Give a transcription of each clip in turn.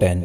10।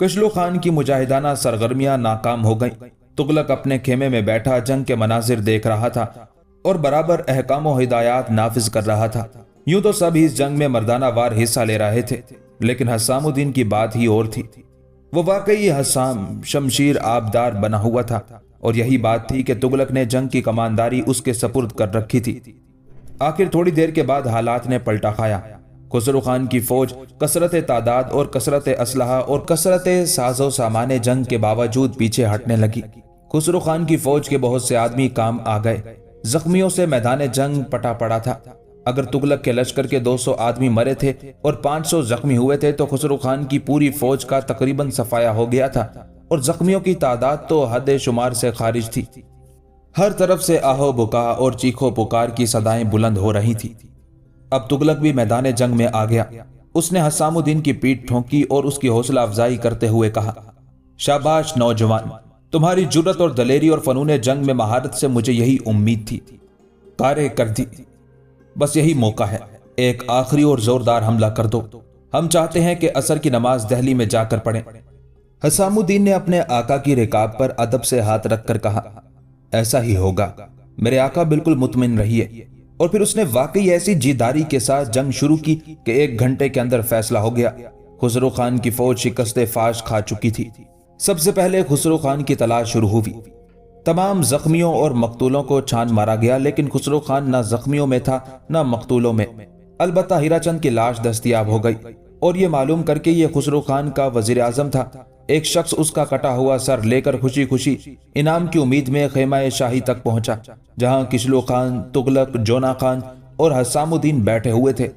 کشلو خان کی مجاہدانہ سرگرمیاں ناکام ہو گئیں۔ تغلق اپنے خیمے میں بیٹھا جنگ کے مناظر دیکھ رہا تھا اور برابر احکام و ہدایات نافذ کر رہا تھا۔ یوں تو سب اس جنگ میں مردانہ وار حصہ لے رہے تھے، لیکن حسام الدین کی بات ہی اور تھی۔ وہ واقعی حسام شمشیر آبدار بنا ہوا تھا، اور یہی بات تھی کہ تغلق نے جنگ کی کمانداری اس کے سپرد کر رکھی تھی۔ آخر تھوڑی دیر کے بعد حالات نے پلٹا کھایا۔ خسرو خان کی فوج کثرت تعداد اور کثرت اسلحہ اور کثرت ساز و سامان جنگ کے باوجود پیچھے ہٹنے لگی۔ خسرو خان کی فوج کے بہت سے آدمی کام آ گئے۔ زخمیوں سے میدان جنگ پٹا پڑا تھا۔ اگر تغلق کے لشکر کے 200 آدمی مرے تھے اور 500 زخمی ہوئے تھے تو خسرو خان کی پوری فوج کا تقریباً صفایا ہو گیا تھا، اور زخمیوں کی تعداد تو حد شمار سے خارج تھی۔ ہر طرف سے آہو بکا اور چیخو پکار کی صدائیں بلند ہو رہی تھی۔ اب تغلق بھی میدان جنگ میں آ گیا۔ اس نے حسام الدین کی پیٹھ ٹھونکی اور اس کی حوصلہ افزائی کرتے ہوئے کہا، شاباش نوجوان، تمہاری جرت اور دلیری اور فنون جنگ میں مہارت سے مجھے یہی امید تھی۔ کارے کر دی، بس یہی موقع ہے، ایک آخری اور زوردار حملہ کر دو۔ ہم چاہتے ہیں کہ عصر کی نماز دہلی میں جا کر پڑھیں۔ حسام الدین نے اپنے آقا کی رکاب پر ادب سے ہاتھ رکھ کر کہا، ایسا ہی ہوگا میرے آقا، بالکل مطمئن رہیے۔ اور پھر اس نے واقعی ایسی جیداری کے ساتھ جنگ شروع کی کہ 1 گھنٹے کے اندر فیصلہ ہو گیا۔ خسرو خان کی فوج شکست فاش کھا چکی تھی۔ سب سے پہلے خسرو خان کی تلاش شروع ہوئی۔ تمام زخمیوں اور مقتولوں کو چھان مارا گیا، لیکن خسرو خان نہ زخمیوں میں تھا نہ مقتولوں میں۔ البتہ ہیرا چند کی لاش دستیاب ہو گئی، اور یہ معلوم کر کے یہ خسرو خان کا وزیر اعظم تھا۔ ایک شخص اس کا کٹا ہوا سر لے کر خوشی خوشی انعام کی امید میں خیمہ شاہی تک پہنچا، جہاں کشلو خان، تغلق، جونا خان اور حسام الدین بیٹھے ہوئے تھے۔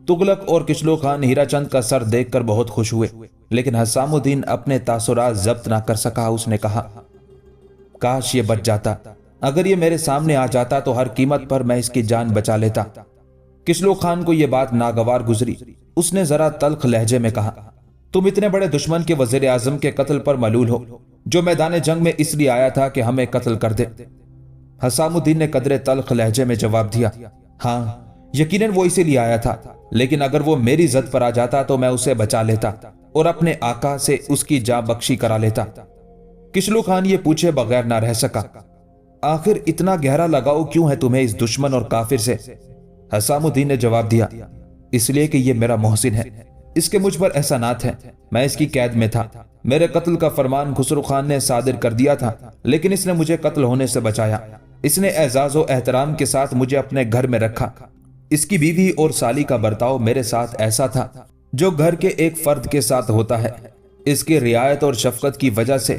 تغلق اور کشلو خان ہیرا چند کا سر دیکھ کر بہت خوش ہوئے، لیکن حسام الدین اپنے تاثرات ضبط نہ کر سکا۔ اس نے کہا، کاش یہ بچ جاتا، اگر یہ میرے سامنے آ جاتا تو ہر قیمت پر میں اس کی جان بچا لیتا۔ کشلو خان کو یہ بات ناگوار گزری۔ اس نے ذرا تلخ لہجے میں کہا، تم اتنے بڑے دشمن کے وزیر اعظم کے قتل پر ملول ہو، جو میدان جنگ میں اس لیے آیا تھا کہ ہمیں قتل کر دے۔ حسام الدین نے قدرے تلخ لہجے میں جواب دیا، ہاں یقیناً وہ اسی لیے آیا تھا، لیکن اگر وہ میری زد پر آ جاتا تو میں اسے بچا لیتا اور اپنے آقا سے اس کی جاں بخشی کرا لیتا۔ کشلو خان یہ پوچھے بغیر نہ رہ سکا، آخر اتنا گہرا لگاؤ کیوں ہے تمہیں اس دشمن اور کافر سے؟ حسام الدین نے جواب دیا، اس لیے کہ یہ میرا محسن ہے، اس کے مجھ پر احسانات ہیں، میں اس کی قید میں تھا، میرے قتل کا فرمان خسرو خان نے صادر کر دیا تھا، لیکن اس نے مجھے قتل ہونے سے بچایا۔ اس نے اعزاز و احترام کے ساتھ مجھے اپنے گھر میں رکھا۔ اس کی بیوی اور سالی کا برتاؤ میرے ساتھ ایسا تھا جو گھر کے ایک فرد کے ساتھ ہوتا ہے۔ اس کی رعایت اور شفقت کی وجہ سے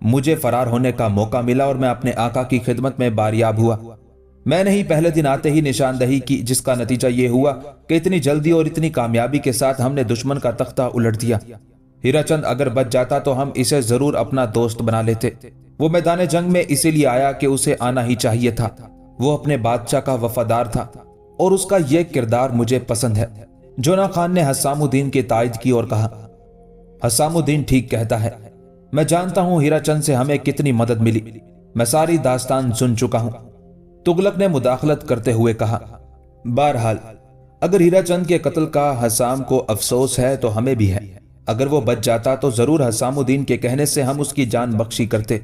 مجھے فرار ہونے کا موقع ملا اور میں اپنے آقا کی خدمت میں باریاب ہوا۔ میں نے ہی پہلے دن آتے ہی نشاندہی کی، جس کا نتیجہ یہ ہوا کہ اتنی جلدی اور اتنی کامیابی کے ساتھ ہم نے دشمن کا تختہ الٹ دیا۔ ہیرا چند اگر بچ جاتا تو ہم اسے ضرور اپنا دوست بنا لیتے۔ وہ میدان جنگ میں اسی لیے آیا کہ اسے آنا ہی چاہیے تھا۔ وہ اپنے بادشاہ کا وفادار تھا اور اس کا یہ کردار مجھے پسند ہے۔ جونا خان نے حسام الدین کی تائید کی اور کہا، حسام الدین ٹھیک کہتا ہے، میں جانتا ہوں ہیرا چند سے ہمیں کتنی مدد ملی، میں ساری داستان سن چکا ہوں۔ تغلق نے مداخلت کرتے ہوئے کہا، بہرحال اگر ہیرا چند کے قتل کا حسام کو افسوس ہے تو ہمیں بھی ہے۔ اگر وہ بچ جاتا تو ضرور حسام الدین کے کہنے سے ہم اس کی جان بخشی کرتے،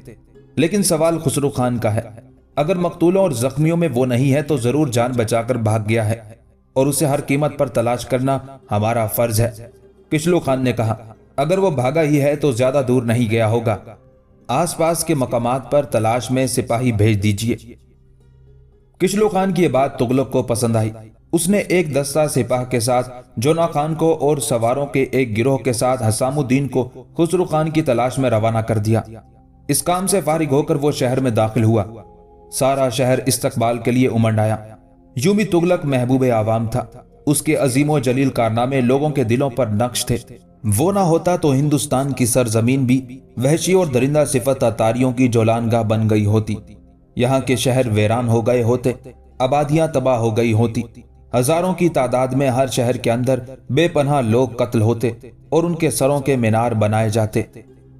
لیکن سوال خسرو خان کا ہے۔ اگر مقتولوں اور زخمیوں میں وہ نہیں ہے تو ضرور جان بچا کر بھاگ گیا ہے، اور اسے ہر قیمت پر تلاش کرنا ہمارا فرض ہے۔ کشلو خان نے کہا، اگر وہ بھاگا ہی ہے تو زیادہ دور نہیں گیا ہوگا، آس پاس کے مقامات پر تلاش میں سپاہی بھیج دیجیے۔ کشلو خان کی یہ بات تغلق کو پسند آئی۔ اس نے ایک دستہ سپاہ کے ساتھ جونا خان کو اور سواروں کے ایک گروہ کے ساتھ حسام الدین کو خسرو خان کی تلاش میں روانہ کر دیا۔ اس کام سے فارغ ہو کر وہ شہر میں داخل ہوا۔ سارا شہر استقبال کے لیے امنڈ آیا۔ یوں بھی تغلق محبوب عوام تھا۔ اس کے عظیم و جلیل کارنامے لوگوں کے دلوں پر نقش تھے۔ وہ نہ ہوتا تو ہندوستان کی سرزمین بھی وحشی اور درندہ صفت اتاریوں کی جولانگاہ بن گئی ہوتی۔ یہاں کے شہر ویران ہو گئے ہوتے، آبادیاں تباہ ہو گئی ہوتی، ہزاروں کی تعداد میں ہر شہر کے اندر بے پناہ لوگ قتل ہوتے اور ان کے سروں کے مینار بنائے جاتے۔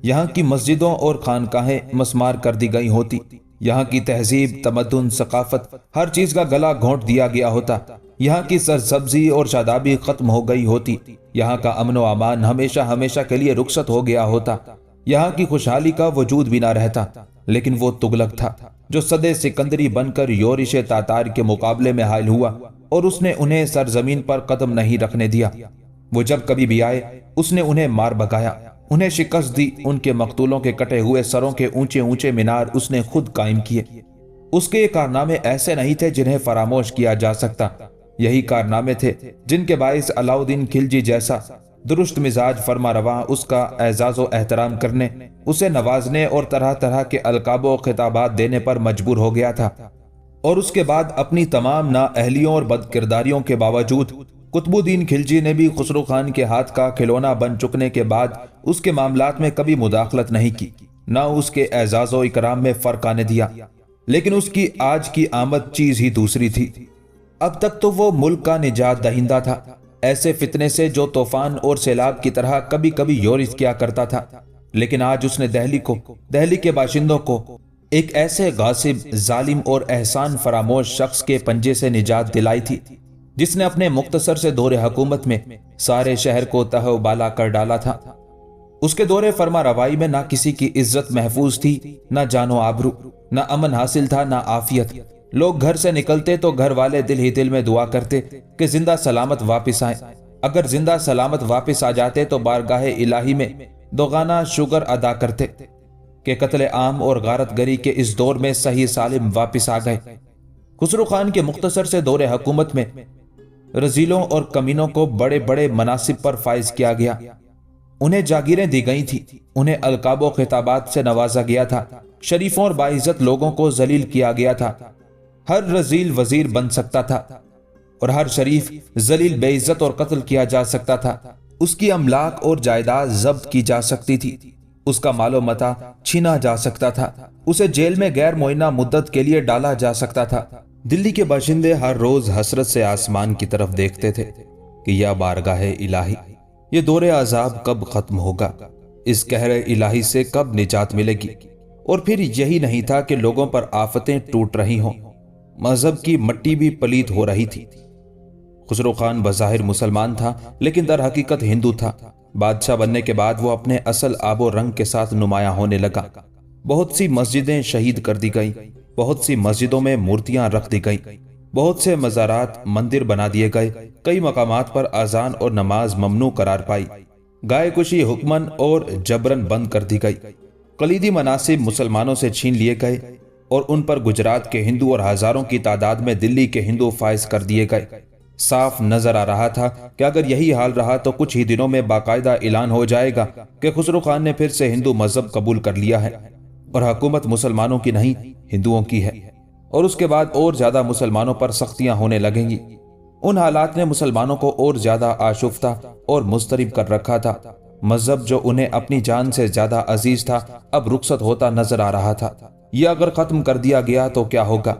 یہاں کی مسجدوں اور خانقاہیں مسمار کر دی گئی ہوتی۔ یہاں کی تہذیب، تمدن، ثقافت، ہر چیز کا گلا گھونٹ دیا گیا ہوتا۔ یہاں کی سرسبزی اور شادابی ختم ہو گئی ہوتی۔ یہاں کا امن و امان ہمیشہ ہمیشہ کے لیے رخصت ہو گیا ہوتا، یہاں کی خوشحالی کا وجود بھی نہ رہتا۔ لیکن وہ تغلق تھا جو صدے سکندری بن کر یورش تاتار کے مقابلے میں حائل ہوا، اور اس نے انہیں سرزمین پر قدم نہیں رکھنے دیا۔ وہ جب کبھی بھی آئے اس نے انہیں مار بگایا، انہیں شکست دی۔ ان کے مقتولوں کے کٹے ہوئے سروں کے اونچے اونچے مینار اس نے خود قائم کیے۔ اس کے یہ کارنامے ایسے نہیں تھے جنہیں فراموش کیا جا سکتا، یہی کارنامے تھے جن کے باعث علاؤالدین خلجی جیسا درست مزاج فرما رواں اس کا اعزاز و احترام کرنے، اسے نوازنے اور طرح طرح کے القاب و خطابات دینے پر مجبور ہو گیا تھا۔ اور اس کے بعد اپنی تمام نااہلیوں اور بدکرداریوں کے باوجود قطب الدین خلجی نے بھی خسرو خان کے ہاتھ کا کھلونا بن چکنے کے بعد اس کے معاملات میں کبھی مداخلت نہیں کی، نہ اس کے اعزاز و اکرام میں فرق آنے دیا۔ لیکن اس کی آج کی آمد چیز ہی دوسری تھی۔ اب تک تو وہ ملک کا نجات دہندہ تھا، ایسے فتنے سے جو طوفان اور سیلاب کی طرح کبھی کبھی یورش کیا کرتا تھا، لیکن آج اس نے دہلی کے باشندوں کو ایک ایسے غاصب، ظالم اور احسان فراموش شخص کے پنجے سے نجات دلائی تھی جس نے اپنے مختصر سے دور حکومت میں سارے شہر کو تہ و بالا کر ڈالا تھا۔ اس کے دور فرما روائی میں نہ کسی کی عزت محفوظ تھی، نہ جان و آبرو، نہ امن حاصل تھا، نہ عافیت۔ لوگ گھر سے نکلتے تو گھر والے دل ہی دل میں دعا کرتے کہ زندہ سلامت واپس آئیں۔ اگر زندہ سلامت واپس آ جاتے تو بارگاہ الہی میں دوگانا شکر ادا کرتے کہ قتل عام اور غارت گری کے اس دور میں صحیح سالم واپس آ گئے۔ خسرو خان کے مختصر سے دور حکومت میں رذیلوں اور کمینوں کو بڑے بڑے مناصب پر فائز کیا گیا، انہیں جاگیریں دی گئی تھی، انہیں القاب و خطابات سے نوازا گیا تھا، شریفوں اور باعزت لوگوں کو ذلیل کیا گیا تھا۔ ہر رذیل وزیر بن سکتا تھا اور ہر شریف ذلیل بے عزت اور قتل کیا جا سکتا تھا۔ اس کی املاک اور جائیداد ضبط کی جا سکتی تھی، اس کا مال و متاع چھینا جا سکتا تھا، اسے جیل میں غیر معینہ مدت کے لیے ڈالا جا سکتا تھا۔ دلی کے باشندے ہر روز حسرت سے آسمان کی طرف دیکھتے تھے کہ یا بارگاہ الہی، یہ دور عذاب کب ختم ہوگا، اس قہر الہی سے کب نجات ملے گی۔ اور پھر یہی نہیں تھا کہ لوگوں پر آفتیں ٹوٹ رہی ہوں، مذہب کی مٹی بھی پلید ہو رہی تھی۔ خسرو خان بظاہر مسلمان تھا لیکن در حقیقت ہندو تھا۔ بادشاہ بننے کے بعد وہ اپنے اصل آب و رنگ کے ساتھ نمایاں ہونے لگا۔ بہت سی مسجدیں شہید کر دی گئیں، بہت سی مسجدوں میں مورتیاں رکھ دی گئیں، بہت سے مزارات مندر بنا دیے گئے، کئی مقامات پر اذان اور نماز ممنوع قرار پائی، گائے کشی حکمن اور جبرن بند کر دی گئی، کلیدی مناصب مسلمانوں سے چھین لیے گئے اور ان پر گجرات کے ہندو اور ہزاروں کی تعداد میں دلی کے ہندو فائز کر دیے گئے۔ صاف نظر آ رہا تھا کہ اگر یہی حال رہا تو کچھ ہی دنوں میں باقاعدہ اعلان ہو جائے گا کہ خسرو خان نے پھر سے ہندو مذہب قبول کر لیا ہے اور حکومت مسلمانوں کی نہیں ہندوؤں کی ہے، اور اس کے بعد اور زیادہ مسلمانوں پر سختیاں ہونے لگیں گی۔ ان حالات نے مسلمانوں کو اور زیادہ آشفتہ اور مضطرب کر رکھا تھا۔ مذہب جو انہیں اپنی جان سے زیادہ عزیز تھا اب رخصت ہوتا نظر آ رہا تھا۔ یہ اگر ختم کر دیا گیا تو کیا ہوگا؟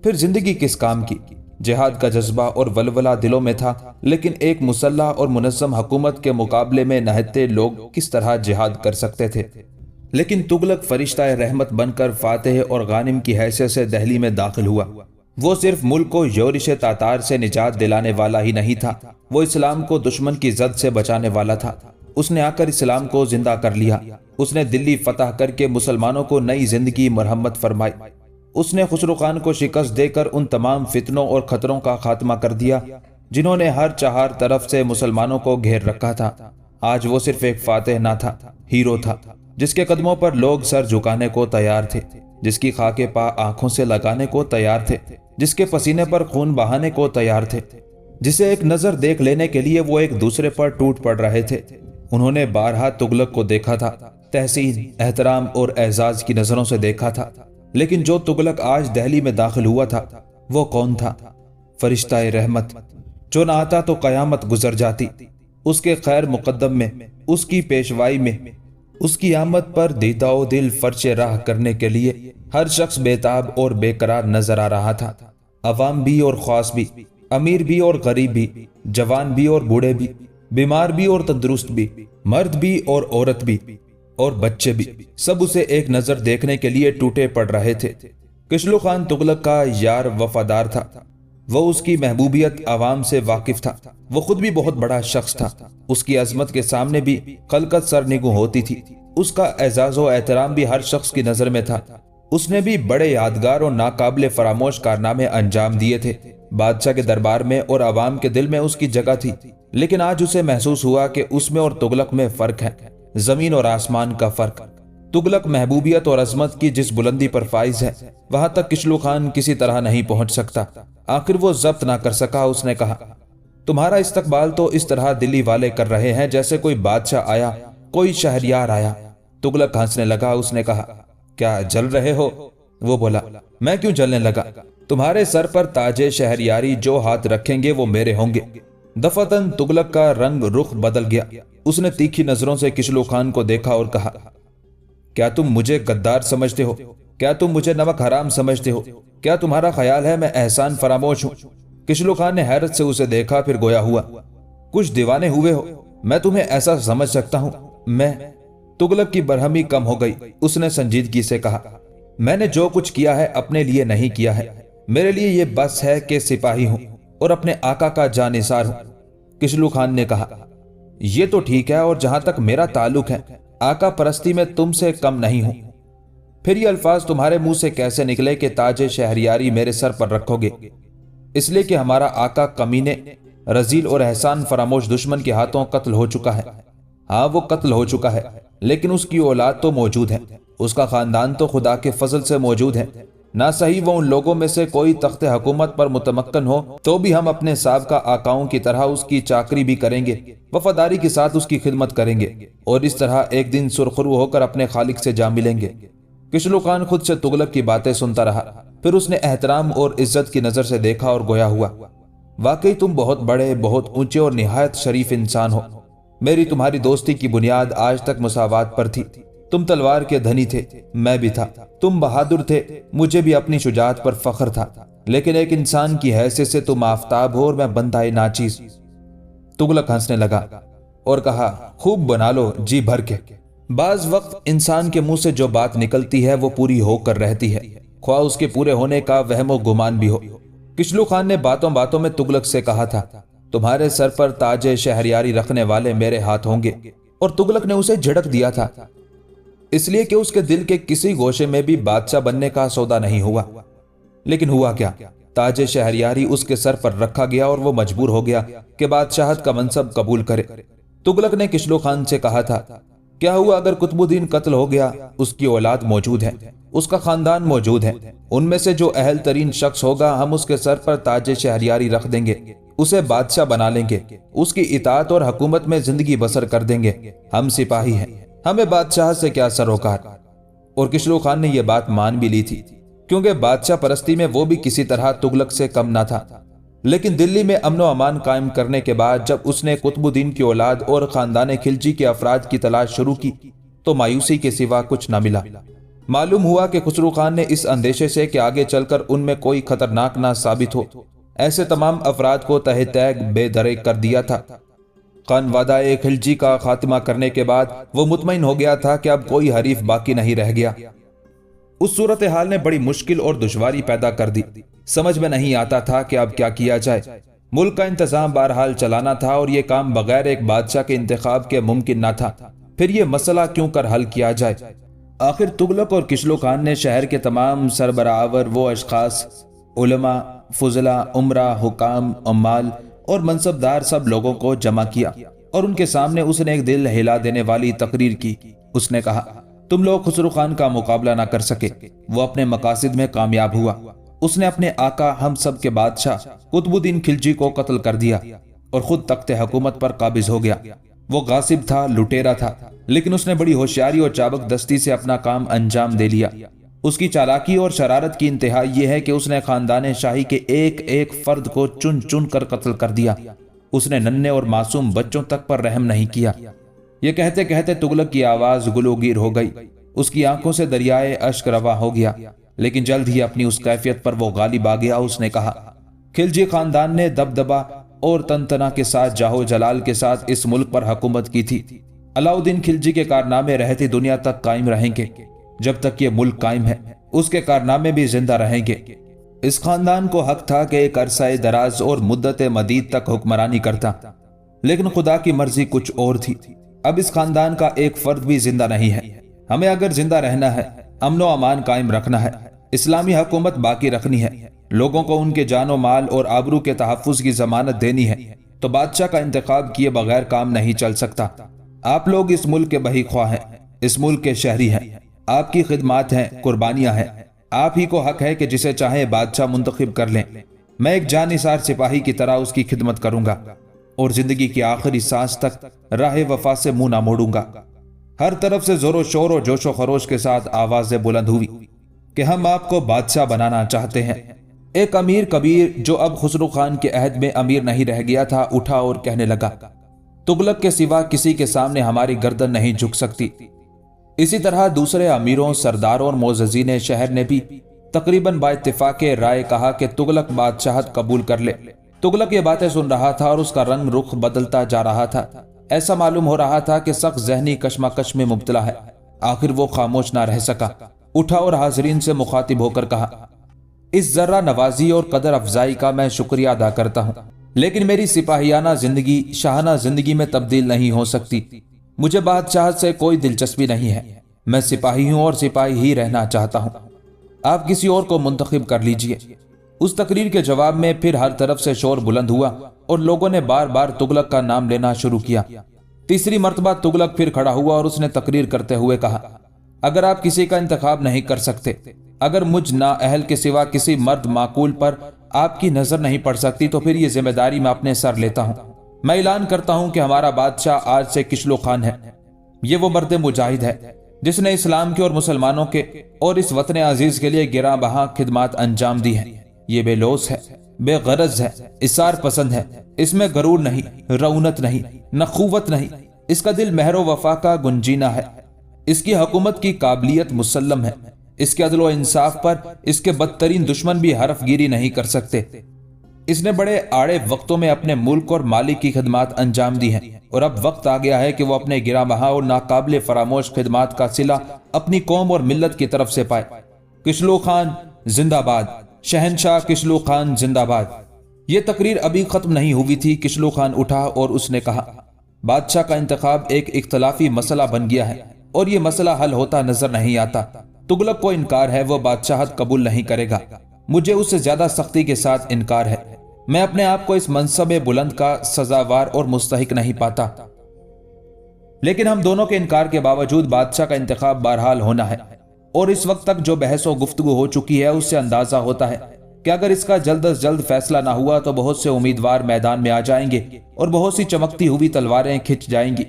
پھر زندگی کس کام کی؟ جہاد کا جذبہ اور ولولہ دلوں میں تھا، لیکن ایک مسلح اور منظم حکومت کے مقابلے میں نہتے لوگ کس طرح جہاد کر سکتے تھے؟ لیکن تغلق فرشتہ رحمت بن کر فاتح اور غانم کی حیثیت سے دہلی میں داخل ہوا۔ وہ صرف ملک کو یورش تاتار سے نجات دلانے والا ہی نہیں تھا، وہ اسلام کو دشمن کی زد سے بچانے والا تھا۔ اس نے آ کر اسلام کو زندہ کر لیا، اس نے دلی فتح کر کے مسلمانوں کو نئی زندگی مرحمت فرمائی، اس نے خسرو خان کو شکست دے کر ان تمام فتنوں اور خطروں کا خاتمہ کر دیا جنہوں نے ہر چہار طرف سے مسلمانوں کو گھیر رکھا تھا۔ آج وہ صرف ایک فاتح نہ تھا، ہیرو تھا، جس کے قدموں پر لوگ سر جھکانے کو تیار تھے، جس کی خاک پا آنکھوں سے لگانے کو تیار تھے، جس کے پسینے پر خون بہانے کو تیار تھے، جسے ایک نظر دیکھ لینے کے لیے وہ ایک دوسرے پر ٹوٹ پڑ رہے تھے۔ انہوں نے بارہا تغلق کو دیکھا تھا، تحسین، احترام اور اعزاز کی نظروں سے دیکھا تھا، لیکن جو تغلق آج دہلی میں داخل ہوا تھا وہ کون تھا؟ فرشتہ رحمت، جو نہ آتا تو قیامت گزر جاتی۔ اس کے خیر مقدم میں، اس کی پیشوائی میں، اس کی آمد پر دیتا و دل فرش راہ کرنے کے لیے ہر شخص بیتاب اور بے قرار نظر آ رہا تھا۔ عوام بھی اور خواص بھی، امیر بھی اور غریب بھی، جوان بھی اور بوڑھے بھی، بیمار بھی اور تندرست بھی، مرد بھی اور عورت بھی اور بچے بھی، سب اسے ایک نظر دیکھنے کے لیے ٹوٹے پڑ رہے تھے۔ خسرو خان تغلق کا یار وفادار تھا، وہ اس کی محبوبیت عوام سے واقف تھا، وہ خود بھی بہت بڑا شخص تھا، اس کی عظمت کے سامنے بھی خلقت سرنگوں ہوتی تھی، اس کا اعزاز و احترام بھی ہر شخص کی نظر میں تھا، اس نے بھی بڑے یادگار اور ناقابل فراموش کارنامے انجام دیے تھے، بادشاہ کے دربار میں اور عوام کے دل میں اس کی جگہ تھی، لیکن آج اسے محسوس ہوا کہ اس میں اور تغلق میں فرق ہے، زمین اور آسمان کا فرق۔ تغلق محبوبیت اور عظمت کی جس بلندی پر فائز ہے، وہاں تک کشلو خان کسی طرح نہیں پہنچ سکتا۔ آخر وہ ضبط نہ کر سکا، اس نے کہا، تمہارا استقبال تو اس طرح دلی والے کر رہے ہیں جیسے کوئی بادشاہ آیا، کوئی شہریار آیا۔ تغلق ہنسنے لگا، اس نے کہا، کیا جل رہے ہو؟ وہ بولا، میں کیوں جلنے لگا؟ تمہارے سر پر تاج شہریاری جو ہاتھ رکھیں گے وہ میرے ہوں گے۔ دفعتاً تغلق کا رنگ رخ بدل گیا، اس نے تیکھی نظروں سے کشلو خان کو دیکھا اور کہا، کیا تم مجھے غدار سمجھتے ہو؟ کیا تم مجھے نمک حرام سمجھتے ہو؟ کیا تمہارا خیال ہے میں احسان فراموش ہوں؟ کشلو خان نے حیرت سے اسے دیکھا، پھر گویا ہوا، کچھ دیوانے ہوئے ہو؟ میں تمہیں ایسا سمجھ سکتا ہوں؟ میں تغلق کی برہمی کم ہو گئی، اس نے سنجیدگی سے کہا، میں نے جو کچھ کیا ہے اپنے لیے نہیں کیا ہے، میرے لیے یہ بس ہے کہ سپاہی ہوں اور اپنے آقا کا جانثار ہوں۔ کشلو خان نے کہا، یہ تو ٹھیک ہے، اور جہاں تک میرا تعلق ہے، آقا پرستی میں تم سے کم نہیں ہوں۔ پھر یہ الفاظ تمہارے منہ سے کیسے نکلے کہ تاج شہریاری میرے سر پر رکھو گے؟ اس لیے کہ ہمارا آقا کمینے، رذیل اور احسان فراموش دشمن کے ہاتھوں قتل ہو چکا ہے۔ ہاں، وہ قتل ہو چکا ہے، لیکن اس کی اولاد تو موجود ہے، اس کا خاندان تو خدا کے فضل سے موجود ہے۔ نہ صحیح وہ ان لوگوں میں سے کوئی تخت حکومت پر متمکن ہو تو بھی ہم اپنے سابقہ آقاؤں کی طرح اس کی چاکری بھی کریں گے، وفاداری کے ساتھ اس کی خدمت کریں گے، اور اس طرح ایک دن سرخرو ہو کر اپنے خالق سے جا ملیں گے۔ کشلو خان خود سے تغلق کی باتیں سنتا رہا، پھر اس نے احترام اور عزت کی نظر سے دیکھا اور گویا ہوا، واقعی تم بہت بڑے، بہت اونچے اور نہایت شریف انسان ہو۔ میری تمہاری دوستی کی بنیاد آج تک مساوات پر تھی۔ تم تلوار کے دھنی تھے، میں بھی تھا، تم بہادر تھے، مجھے بھی اپنی شجاعت پر فخر تھا، لیکن ایک انسان کی حیثیت سے تم آفتاب ہو اور میں بندہ ناچیز۔ تغلق ہنسنے لگا اور کہا، خوب بنا لو جی بھر کے۔ بعض وقت انسان کے منہ سے جو بات نکلتی ہے وہ پوری ہو کر رہتی ہے، خواہ اس کے پورے ہونے کا وہم و گمان بھی ہو۔ کشلو خان نے باتوں باتوں میں تغلق سے کہا تھا، تمہارے سر پر تاج شہریاری رکھنے والے میرے ہاتھ ہوں گے، اور تغلق نے اسے جھڑک دیا تھا، اس لیے کہ اس کے دل کے کسی گوشے میں بھی بادشاہ بننے کا سودا نہیں ہوا۔ لیکن ہوا کیا؟ تاج شہریاری اس کے سر پر رکھا گیا اور وہ مجبور ہو گیا کہ بادشاہت کا منصب قبول کرے۔ تغلق نے کشلو خان سے کہا تھا، کیا ہوا اگر قطب الدین قتل ہو گیا؟ اس کی اولاد موجود ہے، اس کا خاندان موجود ہے، ان میں سے جو اہل ترین شخص ہوگا ہم اس کے سر پر تاج شہریاری رکھ دیں گے، اسے بادشاہ بنا لیں گے، اس کی اطاعت اور حکومت میں زندگی بسر کر دیں گے۔ ہم سپاہی ہیں، ہمیں بادشاہ سے کیا سروکار؟ اور کشلو خان نے یہ بات مان بھی لی تھی، کیونکہ بادشاہ پرستی میں وہ بھی کسی طرح تغلق سے کم نہ تھا۔ لیکن دلی میں امن و امان قائم کرنے کے بعد جب اس نے قطب الدین کی اولاد اور خاندان خلجی کے افراد کی تلاش شروع کی تو مایوسی کے سوا کچھ نہ ملا۔ معلوم ہوا کہ خسرو خان نے اس اندیشے سے کہ آگے چل کر ان میں کوئی خطرناک نہ ثابت ہو، ایسے تمام افراد کو تہہ تیگ بے درے کر دیا تھا۔ خانوادہ خلجی کا خاتمہ کرنے کے بعد وہ مطمئن ہو گیا تھا کہ اب کوئی حریف باقی نہیں رہ گیا۔ اس صورتحال نے بڑی مشکل اور دشواری پیدا کر دی، سمجھ میں نہیں آتا تھا کہ اب کیا کیا جائے۔ ملک کا انتظام بہرحال چلانا تھا اور یہ کام بغیر ایک بادشاہ کے انتخاب کے ممکن نہ تھا، پھر یہ مسئلہ کیوں کر حل کیا جائے؟ آخر تغلق اور کشلو خان نے شہر کے تمام سربراہور وہ اشخاص، علماء، فضلاء، عمرہ، حکام، عمال اور منصبدار سب لوگوں کو جمع کیا اور ان کے سامنے اس نے ایک دل ہلا دینے والی تقریر کی۔ اس نے کہا، تم لوگ خسرو خان کا مقابلہ نہ کر سکے، وہ اپنے مقاصد میں کامیاب ہوا، اس نے اپنے آقا ہم سب کے بادشاہ قطب الدین خلجی کو قتل کر دیا اور خود تخت حکومت پر قابض ہو گیا۔ وہ غاصب تھا، لٹیرا تھا، لیکن اس نے بڑی ہوشیاری اور چابک دستی سے اپنا کام انجام دے لیا۔ اس کی چالاکی اور شرارت کی انتہا یہ ہے کہ اس نے خاندان شاہی کے ایک ایک فرد کو چن چن کر قتل کر دیا۔ اس نے ننھے اور معصوم بچوں تک پر رحم نہیں کیا۔ یہ کہتے کہتے تغلق کی آواز گلوگیر ہو گئی، اس کی آنکھوں سے دریائے اشک روا ہو گیا، لیکن جلد ہی اپنی اس کیفیت پر وہ غالب آ گیا۔ اس نے کہا، خلجی خاندان نے دبدبا اور تنتنا کے ساتھ جاہو جلال کے ساتھ اس ملک پر حکومت کی تھی۔ علاؤالدین خلجی کے کارنامے رہتی دنیا تک قائم رہیں گے، جب تک یہ ملک قائم ہے اس کے کارنامے بھی زندہ رہیں گے۔ اس خاندان کو حق تھا کہ ایک عرصہ دراز اور مدت مدید تک حکمرانی کرتا، لیکن خدا کی مرضی کچھ اور تھی۔ اب اس خاندان کا ایک فرد بھی زندہ نہیں ہے۔ ہمیں اگر زندہ رہنا ہے، امن و امان قائم رکھنا ہے، اسلامی حکومت باقی رکھنی ہے، لوگوں کو ان کے جان و مال اور آبرو کے تحفظ کی ضمانت دینی ہے، تو بادشاہ کا انتخاب کیے بغیر کام نہیں چل سکتا۔ آپ لوگ اس ملک کے بحی خواہ ہیں، اس ملک کے شہری ہیں، آپ کی خدمات ہیں، قربانیاں ہیں، آپ ہی کو حق ہے کہ جسے چاہیں بادشاہ منتخب کر لیں۔ میں ایک جانثار سپاہی کی طرح اس کی خدمت کروں گا اور زندگی کی آخری سانس تک راہ وفا سے منہ نہ موڑوں گا۔ ہر طرف سے زور و شور و جوش و خروش کے ساتھ آوازیں بلند ہوئی کہ ہم آپ کو بادشاہ بنانا چاہتے ہیں۔ ایک امیر کبیر جو اب خسرو خان کے عہد میں امیر نہیں رہ گیا تھا اٹھا اور کہنے لگا، تغلق کے سوا کسی کے سامنے ہماری گردن نہیں جھک سکتی۔ اسی طرح دوسرے امیروں، سرداروں اور معززین شہر نے بھی تقریباً با اتفاق رائے کہا کہ تغلق بادشاہت قبول کر لے۔ تغلق یہ باتیں سن رہا تھا اور اس کا رنگ رخ بدلتا جا رہا تھا۔ ایسا معلوم ہو رہا تھا کہ سخت ذہنی کشمکش میں مبتلا ہے۔ آخر وہ خاموش نہ رہ سکا، اٹھا اور حاضرین سے مخاطب ہو کر کہا، اس ذرہ نوازی اور قدر افزائی کا میں شکریہ ادا کرتا ہوں، لیکن میری سپاہیانہ زندگی شاہانہ زندگی میں تبدیل نہیں ہو سکتی۔ مجھے بادشاہت سے کوئی دلچسپی نہیں ہے، میں سپاہی ہوں اور سپاہی ہی رہنا چاہتا ہوں۔ آپ کسی اور کو منتخب کر لیجئے۔ اس تقریر کے جواب میں پھر ہر طرف سے شور بلند ہوا اور لوگوں نے بار بار تغلق کا نام لینا شروع کیا۔ تیسری مرتبہ تغلق پھر کھڑا ہوا اور اس نے تقریر کرتے ہوئے کہا، اگر آپ کسی کا انتخاب نہیں کر سکتے، اگر مجھ نااہل کے سوا کسی مرد معقول پر آپ کی نظر نہیں پڑ سکتی، تو پھر یہ ذمہ داری میں اپنے سر لیتا ہوں۔ میں اعلان کرتا ہوں کہ ہمارا بادشاہ آج سے کشلو خان ہے۔ یہ وہ مرد مجاہد ہے جس نے اسلام کے اور مسلمانوں کے اور اس وطن عزیز کے لیے گراں بہا خدمات انجام دی ہیں۔ یہ بے لوث ہے، بے غرض ہے، اثار پسند ہے، اس میں غرور نہیں، رعونت نہیں، نخوت نہیں، اس کا دل مہر و وفا کا گنجینا ہے، اس کی حکومت کی قابلیت مسلم ہے، اس کے عدل و انصاف پر اس کے بدترین دشمن بھی حرف گیری نہیں کر سکتے۔ اس نے بڑے آڑے وقتوں میں اپنے ملک اور مالک کی خدمات انجام دی ہیں، اور اب وقت آ گیا ہے کہ وہ اپنے گراں بہا اور ناقابل فراموش خدمات کا صلہ اپنی قوم اور ملت کی طرف سے پائے۔ کشلو خان زندہ باد، شہنشاہ کشلو خان زندہ باد۔ یہ تقریر ابھی ختم نہیں ہوئی تھی، کشلو خان اٹھا اور اس نے کہا، بادشاہ کا انتخاب ایک اختلافی مسئلہ بن گیا ہے اور یہ مسئلہ حل ہوتا نظر نہیں آتا۔ تغلق کو انکار ہے، وہ بادشاہت قبول نہیں کرے گا۔ مجھے اس سے زیادہ سختی کے ساتھ انکار ہے۔ میں اپنے آپ کو اس منصب بلند کا سزاوار اور مستحق نہیں پاتا، لیکن ہم دونوں کے انکار کے باوجود بادشاہ کا انتخاب بہرحال ہونا ہے، اور اس وقت تک جو بحث و گفتگو ہو چکی ہے اس سے اندازہ ہوتا ہے کہ اگر اس کا جلد از جلد فیصلہ نہ ہوا تو بہت سے امیدوار میدان میں آ جائیں گے اور بہت سی چمکتی ہوئی تلواریں کھنچ جائیں گی۔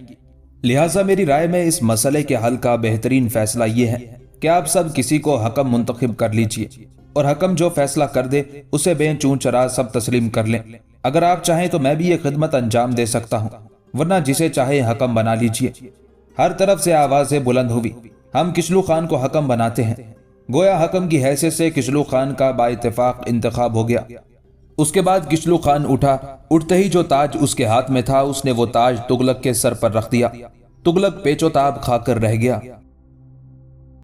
لہٰذا میری رائے میں اس مسئلے کے حل کا بہترین فیصلہ یہ ہے کہ آپ سب کسی کو حکم منتخب کر لیجئے، اور حکم جو فیصلہ کر دے اسے بے چون چرا سب تسلیم کر لیں۔ اگر آپ چاہیں تو میں بھی یہ خدمت انجام دے سکتا ہوں، ورنہ جسے چاہے حکم بنا لیجئے۔ ہر طرف سے آوازیں بلند ہوئی، ہم کشلو خان کو حکم بناتے ہیں۔ گویا حکم کی حیثیت سے کشلو خان کا با اتفاق انتخاب ہو گیا۔ اس کے بعد کشلو خان اٹھا، اٹھتے ہی جو تاج اس کے ہاتھ میں تھا اس نے وہ تاج تغلق کے سر پر رکھ دیا۔ تغلق پیچ و تاب کھا کر رہ گیا۔